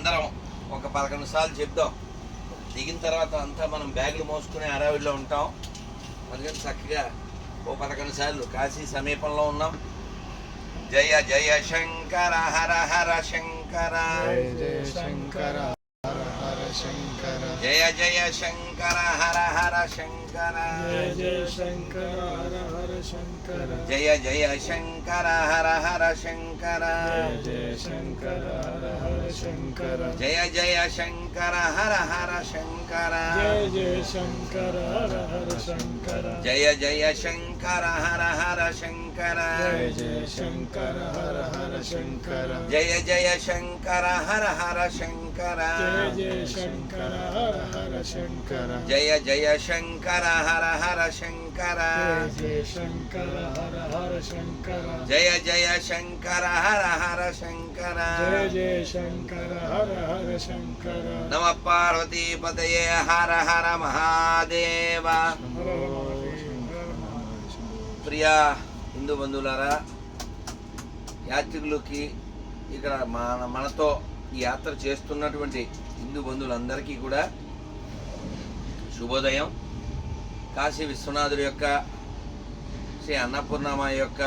అందరం ఒక 11 నిమిషాలు చెప్దాం. దిగిన తర్వాత అంతా మనం బ్యాగులు మోసుకునే హడావిడిలో ఉంటాం. అందుకని చక్కగా ఓ 11 నిమిషాలు కాశీ సమీపంలో ఉన్నాం. జయ జయ శంకర హర హర శంకర, జయ శంకర హర హర శంకర, జయ జయ శంకర హర హర శంకర, జయ శంకర హర హర శంకర, జయ జయ శంకర హర హర శంకర, జయ శంకర హర హర శంకర, జయ జయ శంకర హర హర శంకర, జయ శంకర హర హర శంకర, జయ జయ శంకర హర హర శంకర, జయ శంకర హర హర శంకర, జయ జయ శంకర హర హర శంకర, జయ శంకర హర హర శంకర, జయ జయ శంకర హర హర శంకర, జయ శంకర హర హర శంకర, జయ జయ శంకర హర హర శంకర, జయ శంకర హర హర శంకర. నమ పార్వతీపతయే హర హర మహాదేవ. ప్రియా హిందూ బంధువులారా, యాత్రికులకి ఇక్కడ మనతో ఈ యాత్ర చేస్తున్నటువంటి హిందూ బంధువులందరికీ కూడా శుభోదయం. కాశీ విశ్వనాథుడి యొక్క, శ్రీ అన్నపూర్ణమ్మ యొక్క,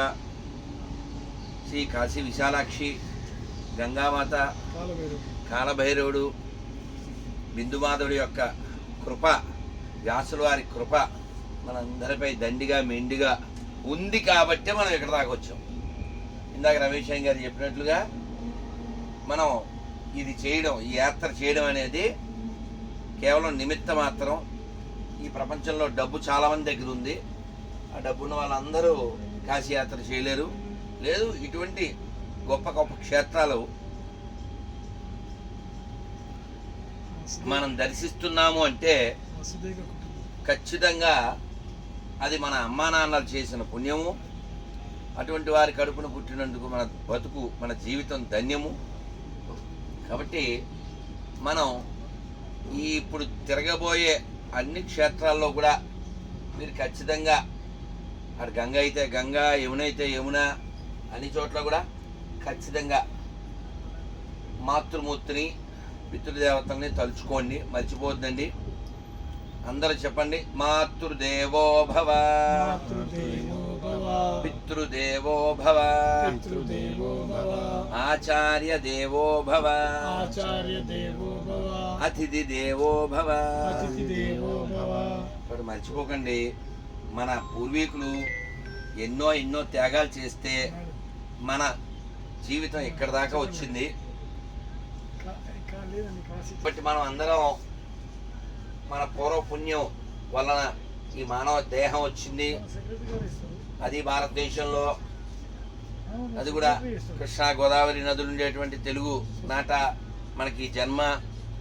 శ్రీ కాశీ విశాలాక్షి, గంగామాత, కాలభైరవుడు, బిందుమాధవుడి యొక్క కృప, వ్యాసుల వారి కృప మనందరిపై దండిగా మెండిగా ఉంది కాబట్టి మనం ఇక్కడ దాకా వచ్చాం. ఇందాక రమేష్ గారు చెప్పినట్లుగా మనం ఇది చేయడం, ఈ యాత్ర చేయడం అనేది కేవలం నిమిత్త మాత్రం. ఈ ప్రపంచంలో డబ్బు చాలామంది దగ్గర ఉంది. ఆ డబ్బున్న వాళ్ళందరూ కాశీ యాత్ర చేయలేరు. లేదు, ఇటువంటి గొప్ప గొప్ప క్షేత్రాలు మనం దర్శిస్తున్నాము అంటే ఖచ్చితంగా అది మన అమ్మా నాన్నలు చేసిన పుణ్యము. అటువంటి వారి కడుపున పుట్టినందుకు మన బతుకు, మన జీవితం ధన్యము. కాబట్టి మనం ఈ ఇప్పుడు తిరగబోయే అన్ని క్షేత్రాల్లో కూడా మీరు ఖచ్చితంగా అటు గంగ అయితే గంగ, యమున అయితే యమున, అన్ని చోట్ల కూడా ఖచ్చితంగా మాతృమూర్తిని, పితృదేవతల్ని తలుచుకోండి, మర్చిపోద్దండి. అందరూ చెప్పండి, మాతృదేవో భవ, పితృదేవో భవ, ఆచార్య దేవో భవ, అతిథి దేవో భవ. ఇప్పుడు మర్చిపోకండి, మన పూర్వీకులు ఎన్నో త్యాగాలు చేస్తే మన జీవితం ఇక్కడ దాకా వచ్చింది. బట్టి మనం అందరం మన పూర్వపుణ్యం వలన ఈ మానవ దేహం వచ్చింది. అది భారతదేశంలో, అది కూడా కృష్ణా గోదావరి నదులు ఉండేటువంటి తెలుగు నాట మనకి జన్మ,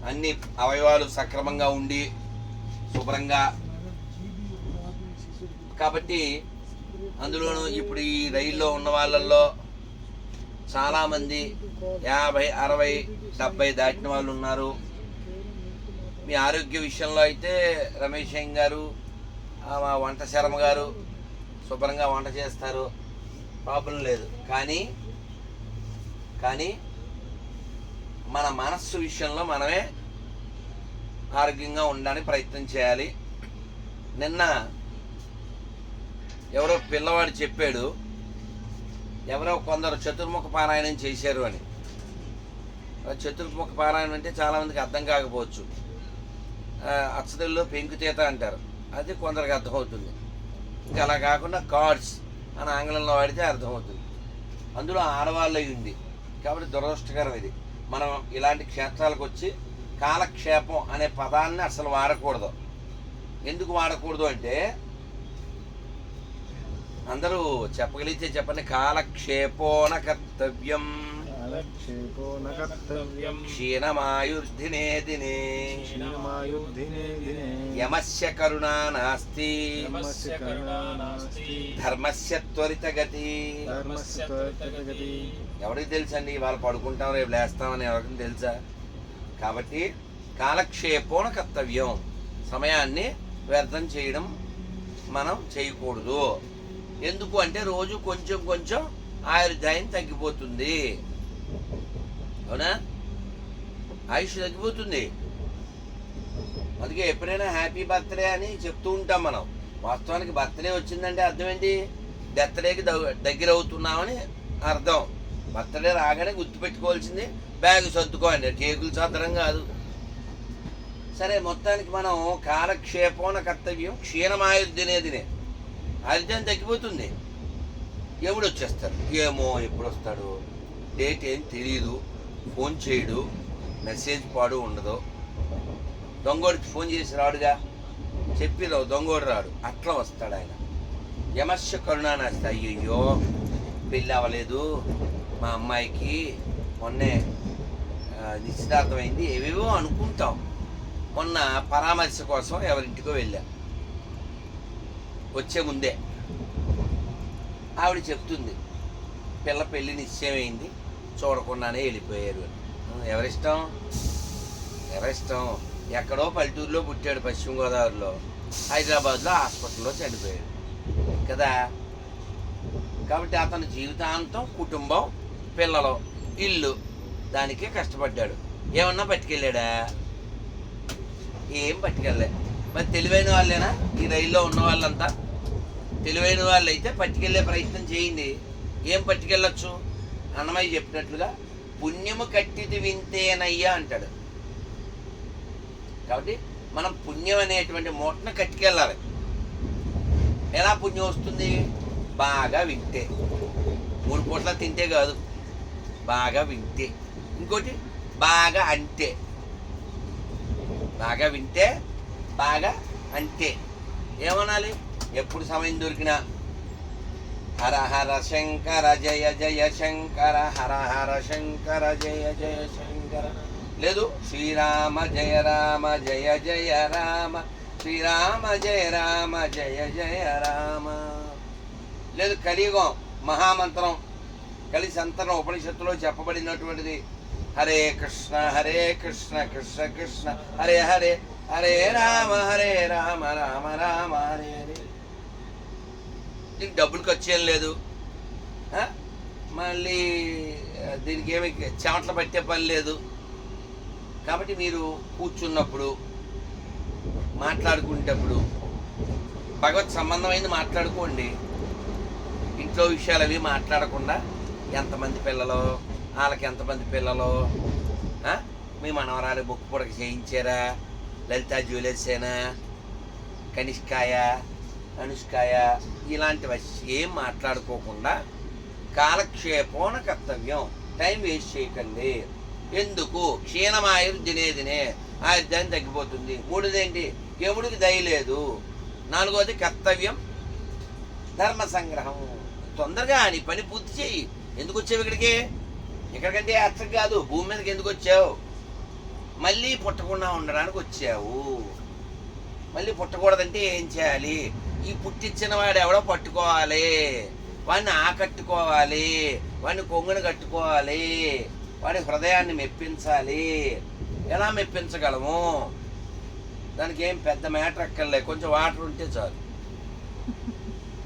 అన్ని అవయవాలు సక్రమంగా ఉండి శుభ్రంగా. కాబట్టి అందులోనూ ఇప్పుడు ఈ రైల్లో ఉన్న వాళ్ళల్లో చాలామంది 50, 60, 70 దాటిన వాళ్ళు ఉన్నారు. మీ ఆరోగ్య విషయంలో అయితే రమేష్ గారు, వంట శర్మ గారు శుభ్రంగా వంట చేస్తారు, ప్రాబ్లం లేదు. కానీ మన మనస్సు విషయంలో మనమే ఆరోగ్యంగా ఉండడానికి ప్రయత్నం చేయాలి. నిన్న ఎవరో పిల్లవాడు చెప్పాడు, ఎవరో కొందరు చతుర్ముఖ పారాయణం చేశారు అని. చతుర్ముఖ పారాయణం అంటే చాలామందికి అర్థం కాకపోవచ్చు. అచ్చదల్లో పెంకుతీత అంటారు, అది కొందరికి అర్థమవుతుంది. ఇంకా అలా కాకుండా కార్డ్స్ అని ఆంగ్లంలో వాడితే అర్థమవుతుంది. అందులో ఆడవాళ్ళై ఉంది కాబట్టి దురదృష్టకరం ఇది. మనం ఇలాంటి క్షేత్రాలకు వచ్చి కాలక్షేపం అనే పదాన్ని అసలు వాడకూడదు. ఎందుకు వాడకూడదు అంటే, అందరూ చెప్పగలిగితే చెప్పండి, కాలక్షేపోన కర్తవ్యం, క్షీణమాయుర్ధినే దినే, యమస్య కరుణా నాస్తి, ధర్మస్య త్వరితగతి. ఎవరికి తెలుసండి, వాళ్ళు పడుకుంటాం రేపు లేస్తామని ఎవరికి తెలుసా? కాబట్టి కాలక్షేపోన కర్తవ్యం, సమయాన్ని వ్యర్థం చేయడం మనం చేయకూడదు. ఎందుకు అంటే రోజు కొంచెం ఆయుర్దాయం తగ్గిపోతుంది, అవునా? ఆయుష్ తగ్గిపోతుంది. అందుకే ఎప్పుడైనా హ్యాపీ బర్త్డే అని చెప్తూ ఉంటాం మనం. వాస్తవానికి బర్త్డే వచ్చిందంటే అర్థం ఏంటి? బర్త్డేకి దగ్గర అవుతున్నామని అర్థం. బర్త్డే రాగానే గుర్తుపెట్టుకోవాల్సింది బ్యాగ్ సర్దుకోండి, కేకులు సర్దడం కాదు. సరే, మొత్తానికి మనం కాలక్షేపణ కర్తవ్యం క్షీణమాయుర్దినే ఆయుర్దాయం తగ్గిపోతుంది. ఎప్పుడు వచ్చేస్తారు, ఏమో ఎప్పుడు వస్తాడు, డేట్ ఏం తెలియదు, ఫోన్ చేయడు, మెసేజ్ పాడు ఉండదు. దొంగోడికి ఫోన్ చేసి రాడుగా, చెప్పిరావు దొంగోడు రాడు, అట్లా వస్తాడు ఆయన. యమస్య కరుణానాస్తి. అయ్యయ్యో పెళ్ళి అవ్వలేదు మా అమ్మాయికి, మొన్నే నిశ్చితార్థమైంది, ఏవేవో అనుకుంటాం. మొన్న పరామర్శ కోసం ఎవరింటికో వెళ్ళా. వచ్చే ముందే ఆవిడ చెప్తుంది, పిల్ల పెళ్ళి నిశ్చయమైంది, చూడకుండానే వెళ్ళిపోయారు. ఎవరిష్టం? ఎక్కడో పల్లెటూరులో పుట్టాడు, పశ్చిమ గోదావరిలో, హైదరాబాద్లో హాస్పిటల్లో చనిపోయాడు కదా. కాబట్టి అతను జీవితాంతం కుటుంబం, పిల్లలు, ఇల్లు, దానికే కష్టపడ్డాడు. ఏమన్నా పట్టుకెళ్ళాడా? ఏం పట్టుకెళ్ళలే. మరి తెలివైన వాళ్ళేనా ఈ రైల్లో ఉన్న వాళ్ళంతా? తెలివైన వాళ్ళు అయితే పట్టుకెళ్ళే ప్రయత్నం చేయండి. ఏం పట్టుకెళ్ళచ్చు? అన్నమయ్య చెప్పినట్లుగా పుణ్యము కట్టిది వింతేనయ్యా అంటాడు. కాబట్టి మనం పుణ్యం అనేటువంటి మూటను కట్టుకెళ్ళాలి. ఎలా పుణ్యం వస్తుంది? బాగా వింటే. 3 పూట్ల తింటే కాదు, బాగా వింటే. ఇంకోటి బాగా అంటే. బాగా వింటే, బాగా అంటే. ఏమనాలి? ఎప్పుడు సమయం దొరికినా హర హర శంకర జయ జయ శంకర, హర హర శంకర జయ జయ శంకర. లేదు శ్రీరామ జయ రామ జయ జయ రామ, శ్రీరామ జయ రామ జయ జయ రామ. లేదు కలియుగం మహామంత్రం, కలి సంతరం ఉపనిషత్తులో చెప్పబడినటువంటిది హరే కృష్ణ కృష్ణ కృష్ణ హరే హరే, హరే రామ రామ రామ హరే హరే. దీనికి డబ్బులు ఖర్చు ఏం లేదు, మళ్ళీ దీనికి ఏమి చెమటలు పట్టే పని లేదు. కాబట్టి మీరు కూర్చున్నప్పుడు, మాట్లాడుకునేటప్పుడు భగవత్ సంబంధమైంది మాట్లాడుకోండి. ఇంట్లో విషయాలు అవి మాట్లాడకుండా ఎంతమంది పిల్లలు, వాళ్ళకి ఎంతమంది పిల్లలు, మీ మనవరాలు బుక్ పొడక చేయించారా, లలితా జ్యువెలర్సేనా, కనిష్కాయ, అనుష్కాయ, ఇలాంటివి ఏం మాట్లాడుకోకుండా కాలక్షేపణ కర్తవ్యం. టైం వేస్ట్ చేయకండి. ఎందుకు? క్షీణమాయుర్దినే ఆయుర్దాన్ని తగ్గిపోతుంది. 3దేంటి? యముడికి దయలేదు. 4వది కర్తవ్యం ధర్మ సంగ్రహం. తొందరగా నీ పని పూర్తి చేయి. ఎందుకు వచ్చావు ఇక్కడికి? ఇక్కడికంటే అర్థం కాదు, భూమి మీదకి ఎందుకు వచ్చావు? మళ్ళీ పుట్టకుండా ఉండడానికి వచ్చావు. మళ్ళీ పుట్టకూడదంటే ఏం చేయాలి? ఈ పుట్టించిన వాడు ఎవడో పట్టుకోవాలి, వాడిని ఆకట్టుకోవాలి, వాడిని కొంగుని కట్టుకోవాలి, వాడి హృదయాన్ని మెప్పించాలి. ఎలా మెప్పించగలము? దానికి ఏం పెద్ద మ్యాటర్ అక్కర్లే, కొంచెం వాటర్ ఉంటే చాలు.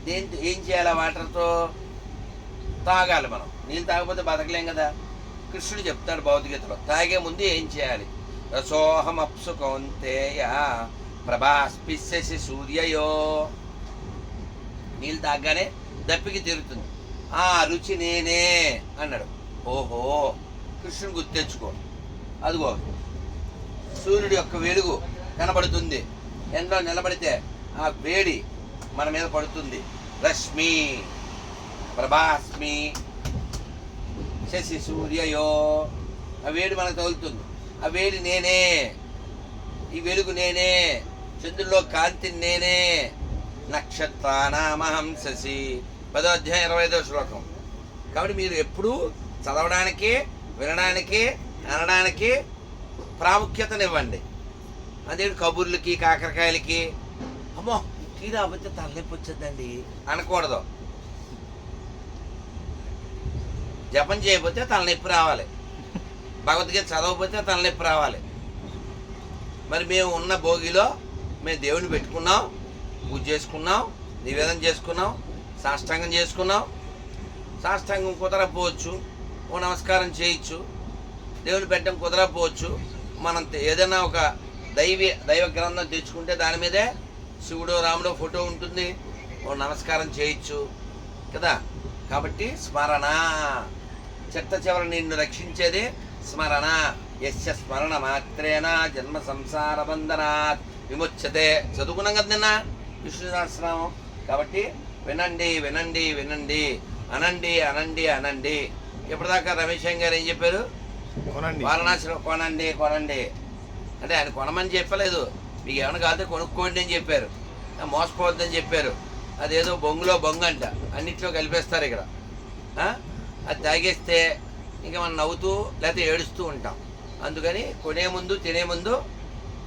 దేంతో ఏం చేయాలి? వాటర్తో తాగాలి. మనం నీళ్ళు తాగకపోతే బతకలేం కదా. కృష్ణుడు చెప్తాడు భగవద్గీతలో, తాగే ముందు ఏం చేయాలి? రసోహం అప్సు కౌంతేయ ప్రభాస్పిస్యసి సూర్యయో. నీళ్ళు తాగగానే దప్పికి తిరుగుతుంది. ఆ రుచి నేనే అన్నాడు. ఓహో, కృష్ణుని గుర్తు తెచ్చుకో. అదిగో సూర్యుడి యొక్క వెలుగు కనబడుతుంది. ఎండలో నిలబడితే ఆ వేడి మన మీద పడుతుంది. రశ్మి ప్రభాస్మి శశి సూర్యయో. ఆ వేడి మనకు తగులుతుంది. ఆ వేడి నేనే, ఈ వెలుగు నేనే, చంద్రుల్లో కాంతి నేనే. నక్షత్రానామహం శశి. 10వ అధ్యాయం 25వ శ్లోకం. కాబట్టి మీరు ఎప్పుడూ చదవడానికి, వినడానికి, అనడానికి ప్రాముఖ్యతనివ్వండి. అదే కబుర్లకి, కాకరకాయలకి అమ్మో టీ రాకపోతే తలనొప్పి వచ్చేద్దండి అనకూడదు. జపం చేయకపోతే తలనొప్పి రావాలి, భగవద్గీత చదవకపోతే తలనొప్పి రావాలి. మరి మేము ఉన్న భోగిలో మేము దేవుని పెట్టుకున్నాం, పూజ చేసుకున్నాం, నివేదన చేసుకున్నాం, సాష్టాంగం చేసుకున్నాం. సాష్టాంగం కుదరకపోవచ్చు, ఓ నమస్కారం చేయొచ్చు. దేవుని పెట్టడం కుదరకపోవచ్చు, మనం ఏదైనా ఒక దైవ గ్రంథం తెచ్చుకుంటే దాని మీదే శివుడు రాముడు ఫోటో ఉంటుంది, ఓ నమస్కారం చేయొచ్చు కదా. కాబట్టి స్మరణ, చిట్ట చివరి నిన్ను రక్షించేది స్మరణ. యస్య స్మరణ మాత్రేన జన్మ సంసార బంధనాత్ విముచ్యతే. చదువుకున్నాం కదా నిన్న విష్ణు సహస్రనామం. కాబట్టి వినండి వినండి వినండి, అనండి అనండి అనండి. ఇప్పటిదాకా రమేష్ గారు ఏం చెప్పారు? వారణాసిలో కొనండి కొనండి అంటే ఆయన కొనమని చెప్పలేదు, మీకు ఏమైనా కాదు కొనుక్కోండి అని చెప్పారు. మోసపోవద్దని చెప్పారు. అదేదో బొంగులో బొంగు అంట, అన్నిట్లో కలిపేస్తారు ఇక్కడ. అది తాగేస్తే ఇంకా మనం నవ్వుతూ లేకపోతే ఏడుస్తూ ఉంటాం. అందుకని కొనే ముందు తినే ముందు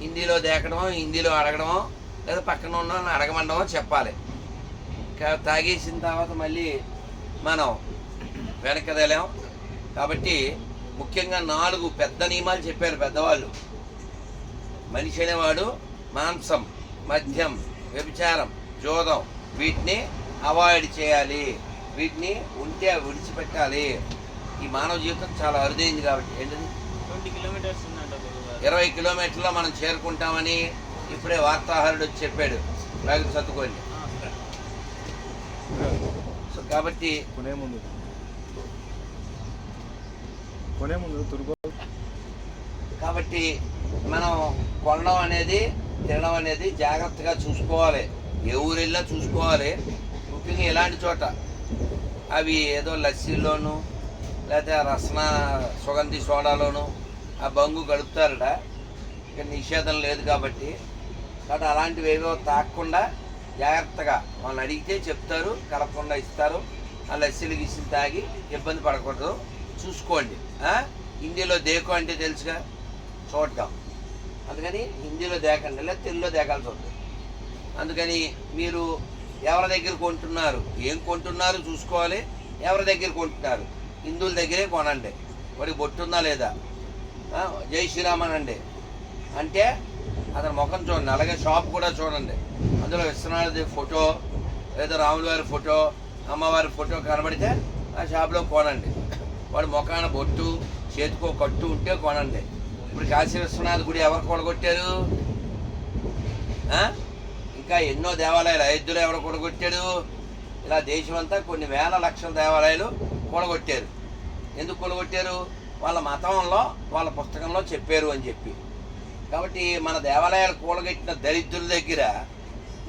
హిందీలో దేకడమో హిందీలో అడగడమో లేదా పక్కన ఉన్న వాళ్ళని అడగమండమో చెప్పాలి. తాగేసిన తర్వాత మళ్ళీ మనం వెనకదలేం. కాబట్టి ముఖ్యంగా 4 పెద్ద నియమాలు చెప్పారు పెద్దవాళ్ళు. మనిషి అనేవాడు మాంసం, మద్యం, వ్యభిచారం, జోదం వీటిని అవాయిడ్ చేయాలి, వీటిని ఉంటే విడిచిపెట్టాలి. ఈ మానవ జీవితం చాలా అరుదైంది. కాబట్టి ఏంటది 20 కిలోమీటర్స్ ఉందంట. 20 కిలోమీటర్లో మనం చేరుకుంటామని ఇప్పుడే వార్తాహరుడు వచ్చి చెప్పాడు. బ్యాగులు చదువుకోండి. సో కాబట్టి కొనే ముందు తురుగు. కాబట్టి మనం కొనడం అనేది తినడం అనేది జాగ్రత్తగా చూసుకోవాలి. ఏ ఊరు వెళ్ళినా చూసుకోవాలి. ముఖ్యంగా ఇలాంటి చోట అవి ఏదో లస్సీలోను లేకపోతే రసన సుగంధి సోడాలోను ఆ బంగు గడుపుతారట. ఇక్కడ నిషేధం లేదు కాబట్టి అలాంటివి ఏవో తాకకుండా జాగ్రత్తగా వాళ్ళని అడిగితే చెప్తారు, కలపకుండా ఇస్తారు. ఆ లస్సీలు గిస్సీలు తాగి ఇబ్బంది పడకూడదు, చూసుకోండి. హిందీలో దేకో అంటే తెలుసుగా, చూడటం. అందుకని హిందీలో దేకండి, లేదా తెలుగులో దేకాల్సి ఉంటుంది. అందుకని మీరు ఎవరి దగ్గర కొంటున్నారు, ఏం కొంటున్నారు చూసుకోవాలి. ఎవరి దగ్గర కొంటున్నారు, హిందువుల దగ్గరే కొనండి. వాడికి బొట్టుందా లేదా, జై శ్రీరామ్ అనండి. అంటే అతని ముఖం చూడండి. అలాగే షాప్ కూడా చూడండి, అందులో విశ్వనాథుడి ఫోటో లేదా రాముల వారి ఫోటో, అమ్మవారి ఫోటో కనబడితే ఆ షాప్లో కొనండి. వాడు ముఖాన బొట్టు, చేతికో కట్టు ఉంటే కొనండి. ఇప్పుడు కాశీ విశ్వనాథ గుడి ఎవరు కొడగొట్టారు? ఇంకా ఎన్నో దేవాలయాలు, అయోధ్యలో ఎవరు కొడగొట్టాడు? ఇలా దేశమంతా కొన్ని వేల లక్షల దేవాలయాలు కొడగొట్టారు. ఎందుకు కొడగొట్టారు? వాళ్ళ మతంలో వాళ్ళ పుస్తకంలో చెప్పారు అని చెప్పి. కాబట్టి మన దేవాలయాలు కూలగట్టిన దరిద్రుల దగ్గర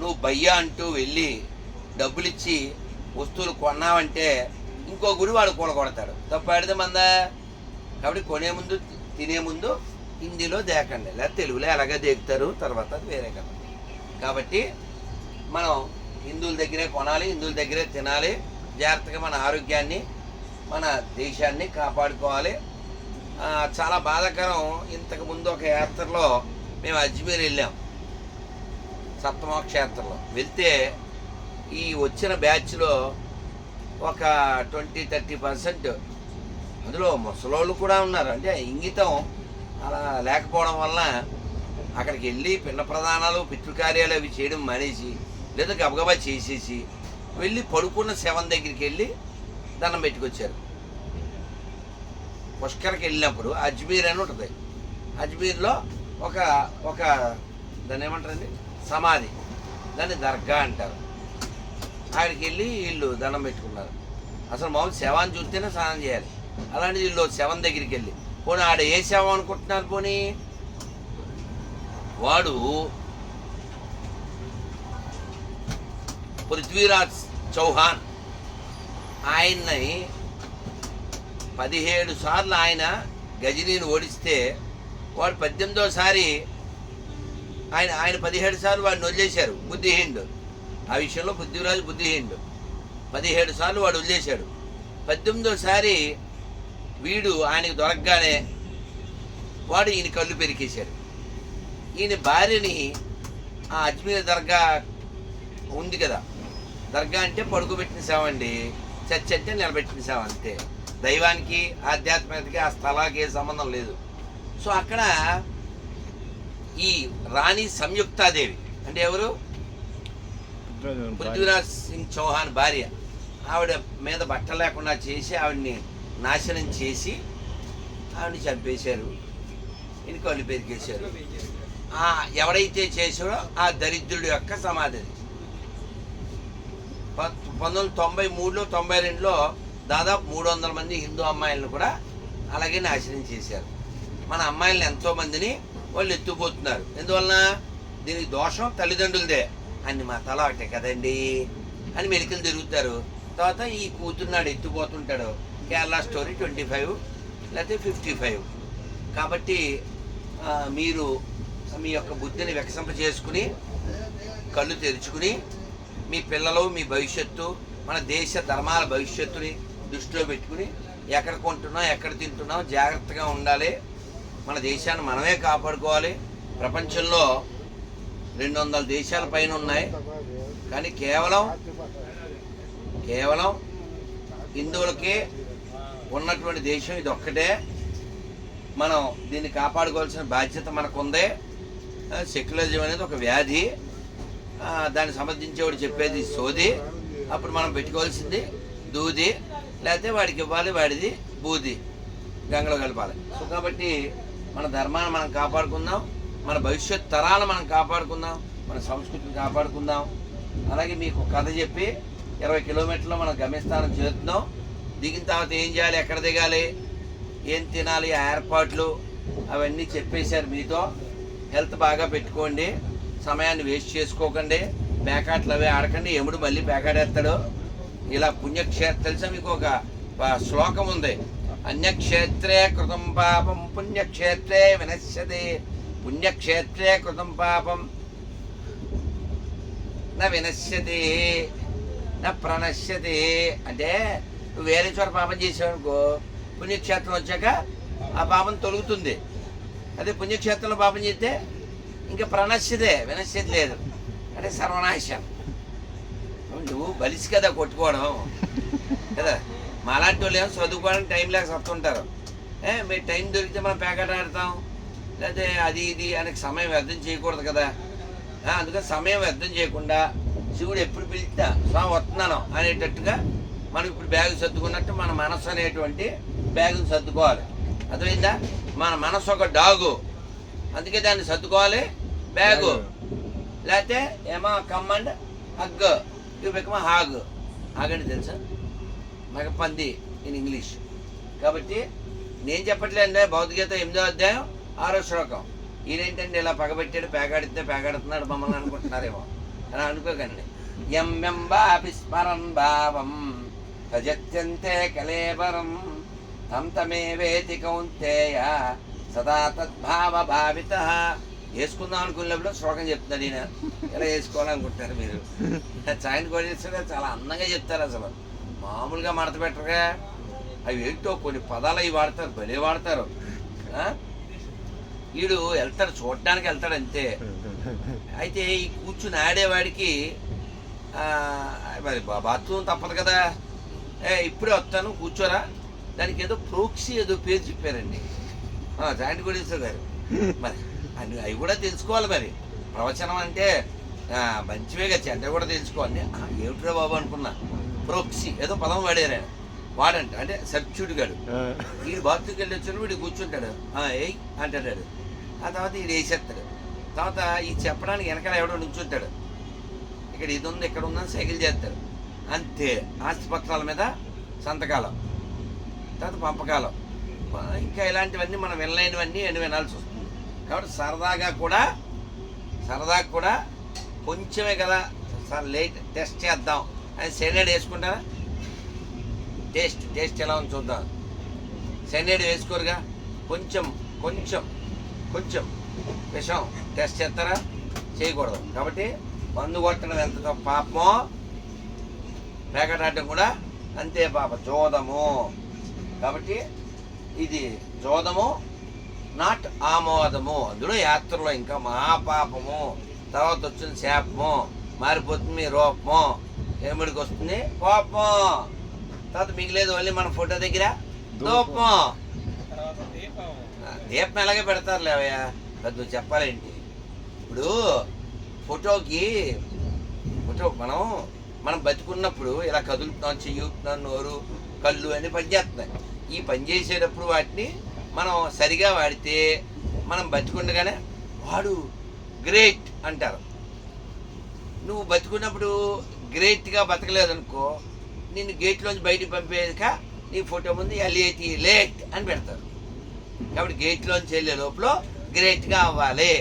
నువ్వు బయ్యా అంటూ వెళ్ళి డబ్బులు ఇచ్చి వస్తువులు కొన్నావంటే ఇంకో గుడి వాడు కూలగొడతాడు. తప్పాడితే మందా. కాబట్టి కొనే ముందు తినే ముందు హిందీలో దేకండి, లేదా తెలుగులో ఎలాగే దేకుతారు, తర్వాత అది వేరే కదా. కాబట్టి మనం హిందువుల దగ్గరే కొనాలి, హిందువుల దగ్గరే తినాలి. జాగ్రత్తగా మన ఆరోగ్యాన్ని మన దేశాన్ని కాపాడుకోవాలి. చాలా బాధాకరం. ఇంతకుముందు ఒక యాత్రలో మేము అజ్మీర్ వెళ్ళాం, సప్తమోక్ష యాత్రలో వెళ్తే ఈ వచ్చిన బ్యాచ్లో ఒక 20-30% అందులో ముసలోళ్ళు కూడా ఉన్నారు. అంటే ఇంగితం అలా లేకపోవడం వలన అక్కడికి వెళ్ళి పిండ ప్రదానాలు పితృకార్యాలు అవి చేయడం మానేసి లేదా గబగబా చేసేసి వెళ్ళి పడుకున్న శవం దగ్గరికి వెళ్ళి దండం పెట్టుకొచ్చారు. పుష్కర్కి వెళ్ళినప్పుడు అజ్మీర్ అని ఉంటుంది. అజ్మీర్లో ఒక దాన్ని ఏమంటారండి, సమాధి, దాన్ని దర్గా అంటారు. అక్కడికి వెళ్ళి వీళ్ళు దండం పెట్టుకున్నారు. అసలు మామూలు శవాన్ని చూస్తేనే స్నానం చేయాలి. అలాంటి వీళ్ళు శవం దగ్గరికి వెళ్ళి పోనీ ఆడ ఏ శవం అనుకుంటున్నారు? పోనీ వాడు పృథ్వీరాజ్ చౌహాన్, ఆయన్ని 17 సార్లు ఆయన గజనీని ఓడిస్తే వాడు 18వ ఆయన 17 సార్లు వాడిని వదిలేశారు. బుద్ధిహీనుడు. ఆ విషయంలో పృథ్వీరాజు బుద్ధిహీనుడు. 17 సార్లు వాడు వదిలేశాడు. 18వ వీడు ఆయనకు దొరకగానే వాడు ఈయన కళ్ళు పెరికేశాడు. ఈయన భార్యని ఆ అజ్మీర్ దర్గా ఉంది కదా, దర్గా అంటే పడుకోబెట్టిన సేవ అండి, చర్చ్ అంటే నిలబెట్టిన సేవ అంతే. దైవానికి ఆధ్యాత్మికతకి ఆ స్థలానికి ఏ సంబంధం లేదు. సో అక్కడ ఈ రాణి సంయుక్తాదేవి అంటే ఎవరు? పృథ్వీరాజ్ సింగ్ చౌహాన్ భార్య. ఆవిడ మీద బట్ట లేకుండా చేసి ఆవిడ్ని నాశనం చేసి ఆవిడని చంపేశారు. ఈయన కళ్ళు పెరిగేశారు. ఎవడైతే చేశాడో ఆ దరిద్రుడి యొక్క సమాధి. 1993లో 92లో దాదాపు 300 మంది హిందూ అమ్మాయిలను కూడా అలాగే నాశనం చేశారు. మన అమ్మాయిలను ఎంతోమందిని వాళ్ళు ఎత్తుకుపోతున్నారు. ఎందువలన? దీనికి దోషం తల్లిదండ్రులదే. అన్ని మతాలు ఒకటే కదండి అని మెలికలు తిరుగుతారు. తర్వాత ఈ కూతురున్నాడు ఎత్తుపోతుంటాడు. కేరళ స్టోరీ 25 లేకపోతే 55. కాబట్టి మీరు మీ యొక్క బుద్ధిని వికసింప చేసుకుని కళ్ళు తెరుచుకుని మీ పిల్లలు, మీ భవిష్యత్తు, మన దేశ ధర్మాల భవిష్యత్తుని దృష్టిలో పెట్టుకుని ఎక్కడ కొంటున్నాం, ఎక్కడ తింటున్నాం జాగ్రత్తగా ఉండాలి. మన దేశాన్ని మనమే కాపాడుకోవాలి. ప్రపంచంలో 200 దేశాల పైన ఉన్నాయి, కానీ కేవలం హిందువులకే ఉన్నటువంటి దేశం ఇది ఒక్కటే. మనం దీన్ని కాపాడుకోవాల్సిన బాధ్యత మనకుందే. సెక్యులరిజం అనేది ఒక వ్యాధి. దాన్ని సమర్థించేవాడు చెప్పేది సోది. అప్పుడు మనం పెట్టుకోవాల్సింది దూది, లేకపోతే వాడికి ఇవ్వాలి, వాడిది బూది, గంగలో కలపాలి. సో కాబట్టి మన ధర్మాన్ని మనం కాపాడుకుందాం, మన భవిష్యత్ తరాలు మనం కాపాడుకుందాం, మన సంస్కృతిని కాపాడుకుందాం. అలాగే మీకు కథ చెప్పి 20 కిలోమీటర్లో మనం గమ్యస్థానం చేరుతున్నాం. దిగిన తర్వాత ఏం చేయాలి, ఎక్కడ దిగాలి, ఏం తినాలి, ఆ ఏర్పాట్లు అవన్నీ చెప్పేశారు మీతో. హెల్త్ బాగా పెట్టుకోండి, సమయాన్ని వేస్ట్ చేసుకోకండి, పేకాట్లు అవే ఆడకండి. ఎముడు మళ్ళీ పేకాడేస్తాడు. ఇలా పుణ్యక్షేత్రం తెలుసా మీకు ఒక శ్లోకం ఉంది, అన్యక్షేత్రే కృతం పాపం పుణ్యక్షేత్రే వినశ్యతే, పుణ్యక్షేత్రే కృతం పాపం నా వినశ్యతే నా ప్రణశ్యతే. అంటే నువ్వు వేరే చోట పాపం చేసావు అనుకో, పుణ్యక్షేత్రం వచ్చాక ఆ పాపం తొలుగుతుంది. అదే పుణ్యక్షేత్రంలో పాపం చేస్తే ఇంకా ప్రణశ్యతే, వినశ్యత లేదు, అంటే సర్వనాశం. నువ్వు బలిసి కదా కొట్టుకోవడం కదా. మాలాంటి వాళ్ళు ఏమో చదువుకోవడానికి టైం లేక వస్తుంటారు. మీరు టైం దొరికితే మనం ప్యాకెట్ ఆడతాం, లేకపోతే అది ఇది అనే సమయం వ్యర్థం చేయకూడదు కదా. అందుకని సమయం వ్యర్థం చేయకుండా శివుడు ఎప్పుడు పిలిచినా స్వామి వస్తున్నాను అనేటట్టుగా మనం ఇప్పుడు బ్యాగు సర్దుకున్నట్టు మన మనస్సు అనేటువంటి బ్యాగుని సర్దుకోవాలి. అర్థమైందా? మన మనస్సు ఒక డాగు, అందుకే దాన్ని సర్దుకోవాలి బ్యాగు. లేకపోతే ఏమో command hug, you become hog. ఆగండి తెలుసా, మగ పంది ఇన్ ఇంగ్లీష్. కాబట్టి నేను చెప్పట్లేదండి. భౌతికత 8వ అధ్యాయం 6వ శ్లోకం. ఈయనేంటంటే ఇలా పగబెట్టాడు, పేకాడితే పేకాడుతున్నాడు మమ్మల్ని అనుకుంటున్నారేమో అని అనుకోకండి. ఎం బాపి స్మరన్ భావం భజత్యంతే కలేవరం తం తమేవేతి కౌంతేయ సదా తద్భావ భావిత. వేసుకుందాం అనుకున్నప్పుడు శ్లోకం చెప్తున్నాడు ఈయన. ఎలా వేసుకోవాలనుకుంటారు మీరు? చాయని కొట్టేస్తే చాలా అందంగా చెప్తారు. అసలు మామూలుగా మడత పెట్టరుగా. అవి ఏంటో కొన్ని పదాలు అవి వాడతారు, భలే వాడతారు. వీడు వెళ్తాడు, చూడడానికి వెళ్తాడు అంతే. అయితే ఈ కూర్చుని ఆడేవాడికి మరి బాత్రూమ్ తప్పదు కదా. ఇప్పుడే వస్తాను కూర్చోరా, దానికి ఏదో ప్రోక్సీ ఏదో పేరు చెప్పారండి జాయింట్ కోటేశ్వర గారు. మరి అవి కూడా తెలుసుకోవాలి. మరి ప్రవచనం అంటే మంచివే కదా, అంటే కూడా తెలుసుకోవాలి. ఏమిట్రా బాబు అనుకున్నా. ప్రోక్సీ ఏదో పదం వాడారు వాడంట, అంటే సబ్స్టిట్యూట్ గాడు. వీడు బాత్రూమ్కి వెళ్ళి వచ్చాడు, వీడు కూర్చుంటాడు, ఏయ్ అంటాడు. ఆ తర్వాత వీడు వేసేస్తాడు. తర్వాత ఈ చెప్పడానికి వెనకాల ఎవడో నుంచుంటాడు, ఇక్కడ ఇది ఉంది ఇక్కడ ఉందని సైకిల్ చేస్తాడు అంతే. ఆస్తిపత్రాల మీద సంతకాలం, తర్వాత పంపకాలం, ఇంకా ఇలాంటివన్నీ మనం వినలేనివన్నీ అని వినాల్సి వస్తుంది. కాబట్టి సరదాగా కూడా కొంచెమే కదా లేట్ టెస్ట్ చేద్దాం అని సెనైడ్ వేసుకుంటారా? టేస్ట్ ఎలా ఉంది చూద్దాం. సెనైడ్ వేసుకోరుగా. కొంచెం విషం టెస్ట్ చేస్తారా? చేయకూడదు. కాబట్టి మందు కొట్టడం ఎంత పాపమో పేకటాడటం కూడా అంతే పాప, జోదము. కాబట్టి ఇది జోదము, నాట్ ఆమోదము. అందులో యాత్రలో ఇంకా మహాపాపము. తర్వాత వచ్చిన శాపము, మారిపోతుంది మీ రూపము, ఏమిడికి వస్తుంది కోపము. తర్వాత మిగిలేదు మళ్ళీ మన ఫోటో దగ్గర దూపం. దీపం ఎలాగే పెడతారు లేవయ్యా, అది చెప్పాలేంటి. ఇప్పుడు ఫోటో మనం బతుకున్నప్పుడు ఇలా కదులుతున్నాం, చెయ్యుతున్నాం, నోరు కళ్ళు అన్నీ పనిచేస్తున్నాయి. ఈ పని చేసేటప్పుడు వాటిని మనం సరిగా వాడితే మనం బతికుండగానే వాడు గ్రేట్ అంటారు. నువ్వు బతుకున్నప్పుడు గ్రేట్గా బతకలేదనుకో, నిన్ను గేట్లోంచి బయటికి పంపేక నీ ఫోటో ముందు LAT లేట్ అని పెడతారు. కాబట్టి గేట్లోంచి వెళ్ళే లోపల గ్రేట్గా అవ్వాలి.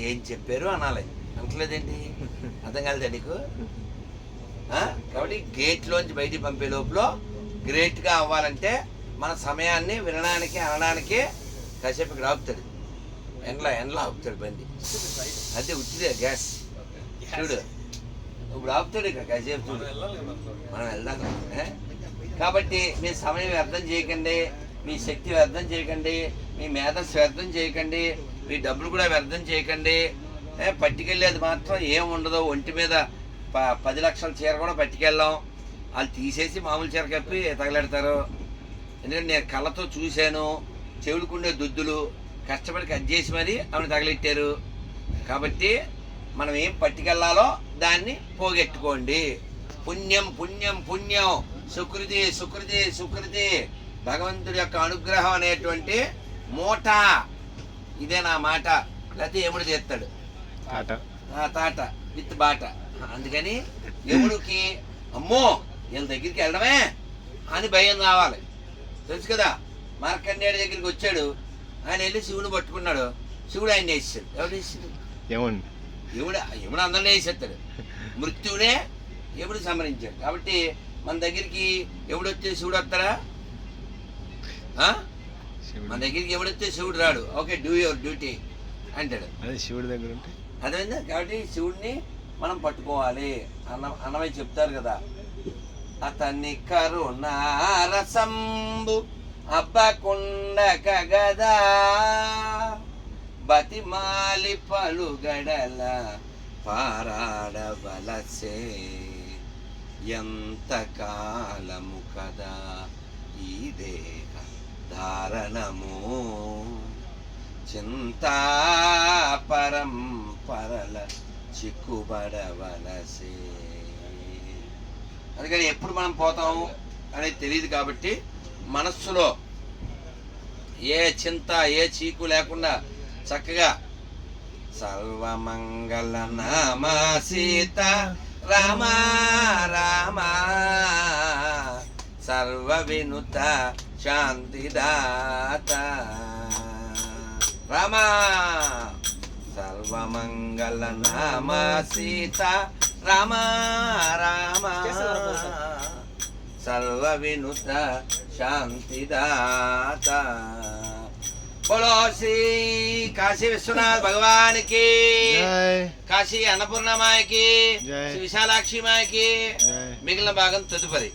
ఏం చెప్పారు అనాలి. అంటలేదేంటి? అర్థం కాలేదా నీకు? కాబట్టి గేట్లోంచి బయటికి పంపే లోపల గ్రేట్గా అవ్వాలంటే మన సమయాన్ని వినడానికి అనడానికి కాసేపు ఇక్కడ ఆపుతాడు. ఎండలో ఆపుతాడు బండి. అదే ఉట్టిదే గ్యాస్ చూడు, ఇప్పుడు ఆపుతాడు ఇక్కడ కాసేపు చూడు, మనం వెళ్దాం. కాబట్టి మీ సమయం వ్యర్థం చేయకండి, మీ శక్తి వ్యర్థం చేయకండి, మీ మేధస్సు వ్యర్థం చేయకండి, మీ డబ్బులు కూడా వ్యర్థం చేయకండి. పట్టుకెళ్ళేది మాత్రం ఏం ఉండదు. ఒంటి మీద 10 లక్షల చీర కూడా పట్టుకెళ్ళాం. వాళ్ళు తీసేసి మామూలు చీర కప్పి తగలెడతారు. ఎందుకంటే నేను కళ్ళతో చూశాను. చెవులుకుండే దుద్దులు కష్టపడి కట్ చేసి మరీ ఆమెను తగలెట్టారు. కాబట్టి మనం ఏం పట్టుకెళ్ళాలో దాన్ని పోగొట్టుకోండి. పుణ్యం పుణ్యం పుణ్యం, సుకృతి సుకృతి సుకృతి, భగవంతుడి యొక్క అనుగ్రహం అనేటువంటి మూట. ఇదే నా మాట. లేకపోతే యముడు చేస్తాడు తాట విత్ బాట. అందుకని యముడికి అమ్మో వీళ్ళ దగ్గరికి వెళ్ళడమే అని భయం రావాలి. తెలుసు కదా, మార్కండేయుడి దగ్గరికి వచ్చాడు. ఆయన వెళ్ళి శివుని పట్టుకున్నాడు. శివుడు ఆయన వేసాడు. ఎవరు వేసాడు? యముడు అందరినీ వేసేస్తాడు. మృత్యువునే యముడు సంహరించాడు. కాబట్టి మన దగ్గరికి ఎవడు వస్తే శివుడు వస్తాడా? మన దగ్గరికి ఎవడొస్తే శివుడు రాడు. ఓకే, డూ యువర్ డ్యూటీ అంటాడు. అదే శివుడి దగ్గర ఉంటే అదేందా. కాబట్టి శివుడిని మనం పట్టుకోవాలి. అన్నమై చెప్తారు కదా, అతన్ని కరుణారసంబు అబ్బకుండక గదా, బతిమాలి పలుగడల పారాడవలసే, ఎంత కాలము కదా ఈ దేహ ధారణము, చింతాపరం పరల చిక్కుబడవలసే. అందుకని ఎప్పుడు మనం పోతాము అనేది తెలియదు. కాబట్టి మనస్సులో ఏ చింత ఏ చీకు లేకుండా చక్కగా సర్వమంగళ నామ సీత రామ రామ, సర్వ వినుత శాంతిదాత రామ, సర్వమంగళ నామ సీత రామ రామ, సర్వ వినుత శాంతిదాత. बोलो श्री काशी विश्वनाथ भगवान की, काशी अन्नपूर्णा माय की, विशालाक्षी माय की. मिगिलिన భాగం తదుపరి.